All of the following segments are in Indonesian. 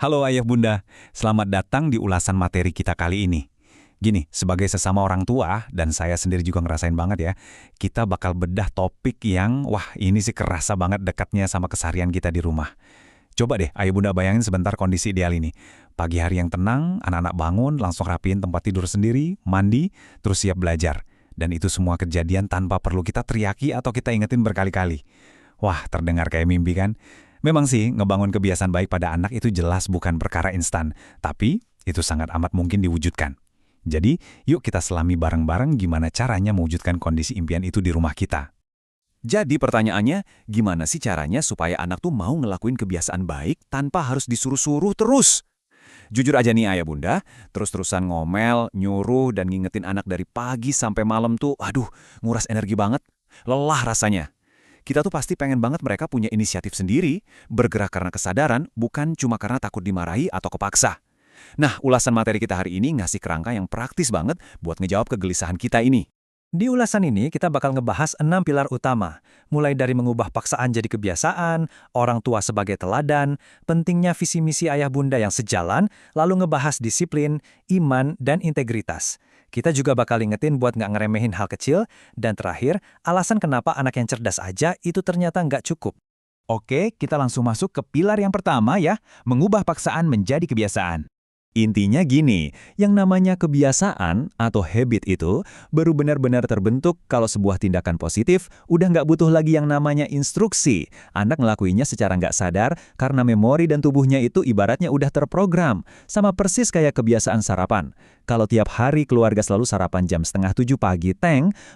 Halo Ayah Bunda, selamat datang di ulasan materi kita kali ini. Gini, sebagai sesama orang tua, dan saya sendiri juga ngerasain banget ya, kita bakal bedah topik yang, wah ini sih kerasa banget dekatnya sama keseharian kita di rumah. Coba deh Ayah Bunda bayangin sebentar kondisi ideal ini. Pagi hari yang tenang, anak-anak bangun, langsung rapiin tempat tidur sendiri, mandi, terus siap belajar. Dan itu semua kejadian tanpa perlu kita teriaki atau kita ingetin berkali-kali. Wah, terdengar kayak mimpi kan? Memang sih, ngebangun kebiasaan baik pada anak itu jelas bukan perkara instan, tapi itu sangat amat mungkin diwujudkan. Jadi, yuk kita selami bareng-bareng gimana caranya mewujudkan kondisi impian itu di rumah kita. Jadi pertanyaannya, gimana sih caranya supaya anak tuh mau ngelakuin kebiasaan baik tanpa harus disuruh-suruh terus? Jujur aja nih ayah bunda, terus-terusan ngomel, nyuruh, dan ngingetin anak dari pagi sampai malam tuh, aduh, nguras energi banget. Lelah rasanya. Kita tuh pasti pengen banget mereka punya inisiatif sendiri, bergerak karena kesadaran, bukan cuma karena takut dimarahi atau kepaksa. Nah, ulasan materi kita hari ini ngasih kerangka yang praktis banget buat ngejawab kegelisahan kita ini. Di ulasan ini, kita bakal ngebahas 6 pilar utama, mulai dari mengubah paksaan jadi kebiasaan, orang tua sebagai teladan, pentingnya visi misi ayah bunda yang sejalan, lalu ngebahas disiplin, iman, dan integritas. Kita juga bakal ingetin buat nggak ngeremehin hal kecil, dan terakhir, alasan kenapa anak yang cerdas aja itu ternyata nggak cukup. Oke, kita langsung masuk ke pilar yang pertama ya, mengubah paksaan menjadi kebiasaan. Intinya gini, yang namanya kebiasaan atau habit itu baru benar-benar terbentuk kalau sebuah tindakan positif udah nggak butuh lagi yang namanya instruksi. Anak ngelakuinya secara nggak sadar karena memori dan tubuhnya itu ibaratnya udah terprogram. Sama persis kayak kebiasaan sarapan. Kalau tiap hari keluarga selalu sarapan jam 6:30 pagi,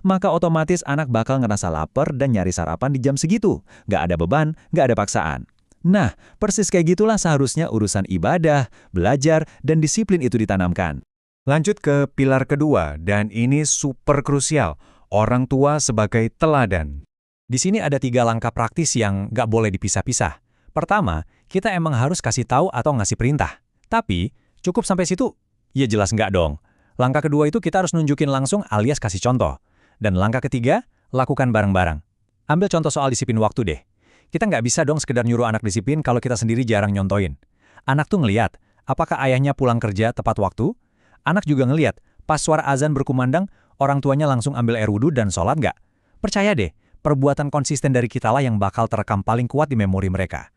maka otomatis anak bakal ngerasa lapar dan nyari sarapan di jam segitu. Nggak ada beban, nggak ada paksaan. Nah, persis kayak gitulah seharusnya urusan ibadah, belajar, dan disiplin itu ditanamkan. Lanjut ke pilar kedua, dan ini super krusial, orang tua sebagai teladan. Di sini ada 3 langkah praktis yang nggak boleh dipisah-pisah. Pertama, kita emang harus kasih tahu atau ngasih perintah. Tapi, cukup sampai situ? Ya jelas nggak dong. Langkah kedua itu kita harus nunjukin langsung alias kasih contoh. Dan langkah ketiga, lakukan bareng-bareng. Ambil contoh soal disiplin waktu deh. Kita nggak bisa dong sekedar nyuruh anak disiplin kalau kita sendiri jarang nyontoin. Anak tuh ngeliat, apakah ayahnya pulang kerja tepat waktu? Anak juga ngeliat, pas suara azan berkumandang, orang tuanya langsung ambil air wudhu dan sholat nggak? Percaya deh, perbuatan konsisten dari kitalah yang bakal terekam paling kuat di memori mereka.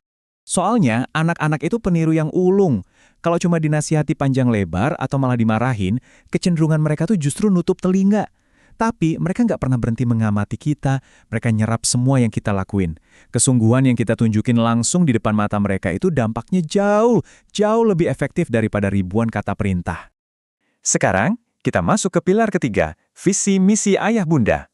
Soalnya, anak-anak itu peniru yang ulung. Kalau cuma dinasihati panjang lebar atau malah dimarahin, kecenderungan mereka tuh justru nutup telinga. Tapi mereka nggak pernah berhenti mengamati kita, mereka nyerap semua yang kita lakuin. Kesungguhan yang kita tunjukin langsung di depan mata mereka itu dampaknya jauh lebih efektif daripada ribuan kata perintah. Sekarang, kita masuk ke pilar ketiga, visi misi ayah bunda.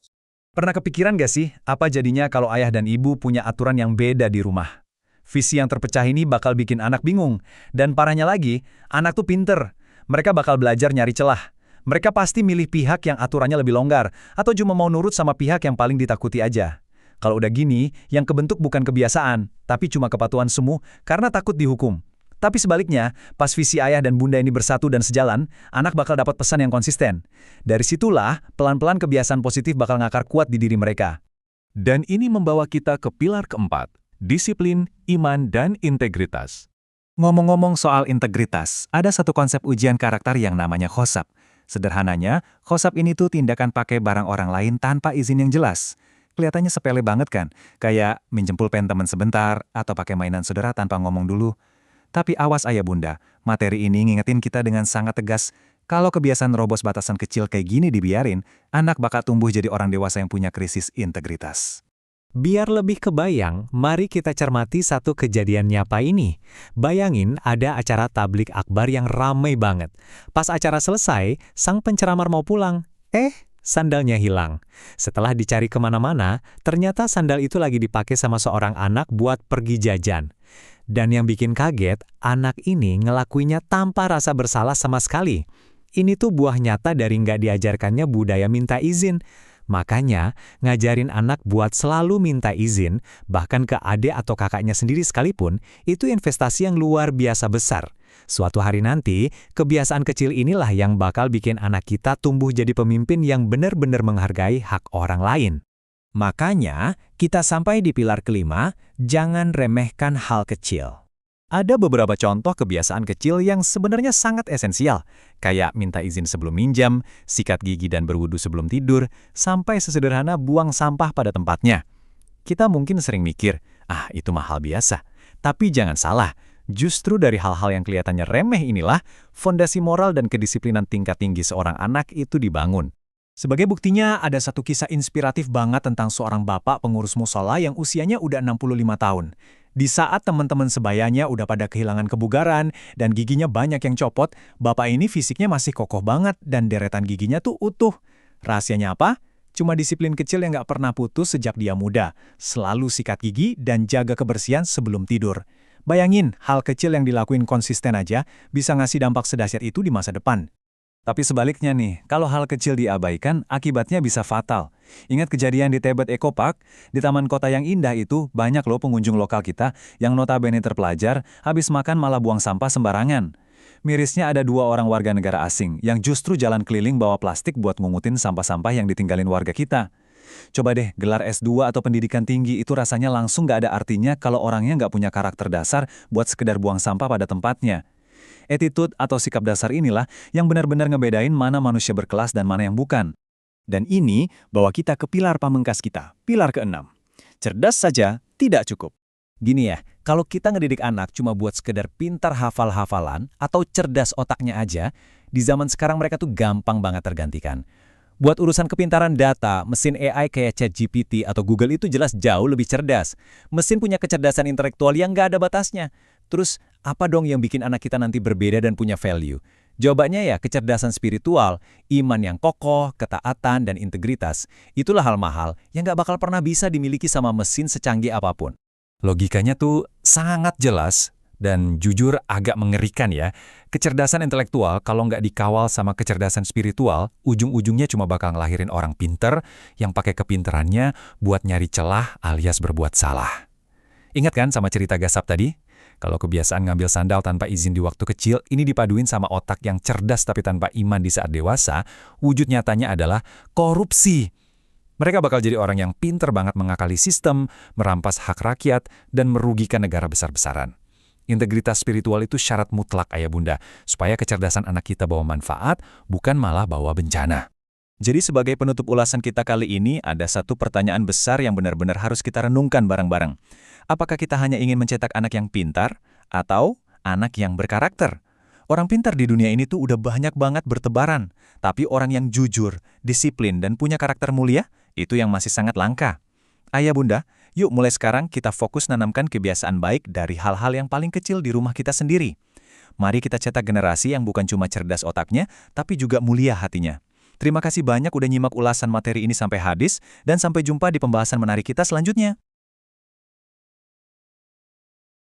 Pernah kepikiran gak sih, apa jadinya kalau ayah dan ibu punya aturan yang beda di rumah? Visi yang terpecah ini bakal bikin anak bingung. Dan parahnya lagi, anak tuh pinter. Mereka bakal belajar nyari celah. Mereka pasti milih pihak yang aturannya lebih longgar, atau cuma mau nurut sama pihak yang paling ditakuti aja. Kalau udah gini, yang kebentuk bukan kebiasaan, tapi cuma kepatuhan semu karena takut dihukum. Tapi sebaliknya, pas visi ayah dan bunda ini bersatu dan sejalan, anak bakal dapat pesan yang konsisten. Dari situlah, pelan-pelan kebiasaan positif bakal ngakar kuat di diri mereka. Dan ini membawa kita ke pilar keempat, disiplin, iman, dan integritas. Ngomong-ngomong soal integritas, ada satu konsep ujian karakter yang namanya khosab. Sederhananya, khosab ini tuh tindakan pakai barang orang lain tanpa izin yang jelas. Kelihatannya sepele banget kan, kayak minjem pulpen teman sebentar atau pakai mainan saudara tanpa ngomong dulu. Tapi awas ayah bunda, materi ini ngingetin kita dengan sangat tegas, kalau kebiasaan nerobos batasan kecil kayak gini dibiarin, anak bakal tumbuh jadi orang dewasa yang punya krisis integritas. Biar lebih kebayang, mari kita cermati satu kejadian nyata ini. Bayangin ada acara tablik akbar yang ramai banget. Pas acara selesai, sang penceramar mau pulang. Sandalnya hilang. Setelah dicari kemana-mana, ternyata sandal itu lagi dipakai sama seorang anak buat pergi jajan. Dan yang bikin kaget, anak ini ngelakuinya tanpa rasa bersalah sama sekali. Ini tuh buah nyata dari nggak diajarkannya budaya minta izin. Makanya, ngajarin anak buat selalu minta izin, bahkan ke adik atau kakaknya sendiri sekalipun, itu investasi yang luar biasa besar. Suatu hari nanti, kebiasaan kecil inilah yang bakal bikin anak kita tumbuh jadi pemimpin yang benar-benar menghargai hak orang lain. Makanya, kita sampai di pilar kelima, jangan remehkan hal kecil. Ada beberapa contoh kebiasaan kecil yang sebenarnya sangat esensial, kayak minta izin sebelum minjam, sikat gigi dan berwudu sebelum tidur, sampai sesederhana buang sampah pada tempatnya. Kita mungkin sering mikir, itu mah hal biasa. Tapi jangan salah, justru dari hal-hal yang kelihatannya remeh inilah, fondasi moral dan kedisiplinan tingkat tinggi seorang anak itu dibangun. Sebagai buktinya, ada satu kisah inspiratif banget tentang seorang bapak pengurus musola yang usianya udah 65 tahun. Di saat teman-teman sebayanya udah pada kehilangan kebugaran dan giginya banyak yang copot, bapak ini fisiknya masih kokoh banget dan deretan giginya tuh utuh. Rahasianya apa? Cuma disiplin kecil yang nggak pernah putus sejak dia muda. Selalu sikat gigi dan jaga kebersihan sebelum tidur. Bayangin, hal kecil yang dilakuin konsisten aja bisa ngasih dampak sedahsyat itu di masa depan. Tapi sebaliknya nih, kalau hal kecil diabaikan, akibatnya bisa fatal. Ingat kejadian di Tebet Eco Park? Di taman kota yang indah itu, banyak loh pengunjung lokal kita yang notabene terpelajar, habis makan malah buang sampah sembarangan. Mirisnya ada 2 orang warga negara asing yang justru jalan keliling bawa plastik buat ngungutin sampah-sampah yang ditinggalin warga kita. Coba deh, gelar S2 atau pendidikan tinggi itu rasanya langsung nggak ada artinya kalau orangnya nggak punya karakter dasar buat sekedar buang sampah pada tempatnya. Attitude atau sikap dasar inilah yang benar-benar ngebedain mana manusia berkelas dan mana yang bukan. Dan ini bawa kita ke pilar pamungkas kita, pilar ke-6. Cerdas saja tidak cukup. Gini ya, kalau kita ngedidik anak cuma buat sekedar pintar hafal-hafalan atau cerdas otaknya aja, di zaman sekarang mereka tuh gampang banget tergantikan. Buat urusan kepintaran data, mesin AI kayak ChatGPT atau Google itu jelas jauh lebih cerdas. Mesin punya kecerdasan intelektual yang nggak ada batasnya. Terus, apa dong yang bikin anak kita nanti berbeda dan punya value? Jawabannya ya kecerdasan spiritual, iman yang kokoh, ketaatan, dan integritas. Itulah hal mahal yang nggak bakal pernah bisa dimiliki sama mesin secanggih apapun. Logikanya tuh sangat jelas dan jujur agak mengerikan ya. Kecerdasan intelektual kalau nggak dikawal sama kecerdasan spiritual, ujung-ujungnya cuma bakal ngelahirin orang pinter yang pakai kepinterannya buat nyari celah alias berbuat salah. Ingat kan sama cerita Gasap tadi? Kalau kebiasaan ngambil sandal tanpa izin di waktu kecil, ini dipaduin sama otak yang cerdas tapi tanpa iman di saat dewasa, wujud nyatanya adalah korupsi. Mereka bakal jadi orang yang pinter banget mengakali sistem, merampas hak rakyat, dan merugikan negara besar-besaran. Integritas spiritual itu syarat mutlak ayah bunda, supaya kecerdasan anak kita bawa manfaat, bukan malah bawa bencana. Jadi sebagai penutup ulasan kita kali ini, ada satu pertanyaan besar yang benar-benar harus kita renungkan bareng-bareng. Apakah kita hanya ingin mencetak anak yang pintar, atau anak yang berkarakter? Orang pintar di dunia ini tuh udah banyak banget bertebaran. Tapi orang yang jujur, disiplin, dan punya karakter mulia, itu yang masih sangat langka. Ayah bunda, yuk mulai sekarang kita fokus nanamkan kebiasaan baik dari hal-hal yang paling kecil di rumah kita sendiri. Mari kita cetak generasi yang bukan cuma cerdas otaknya, tapi juga mulia hatinya. Terima kasih banyak udah nyimak ulasan materi ini sampai habis, dan sampai jumpa di pembahasan menarik kita selanjutnya.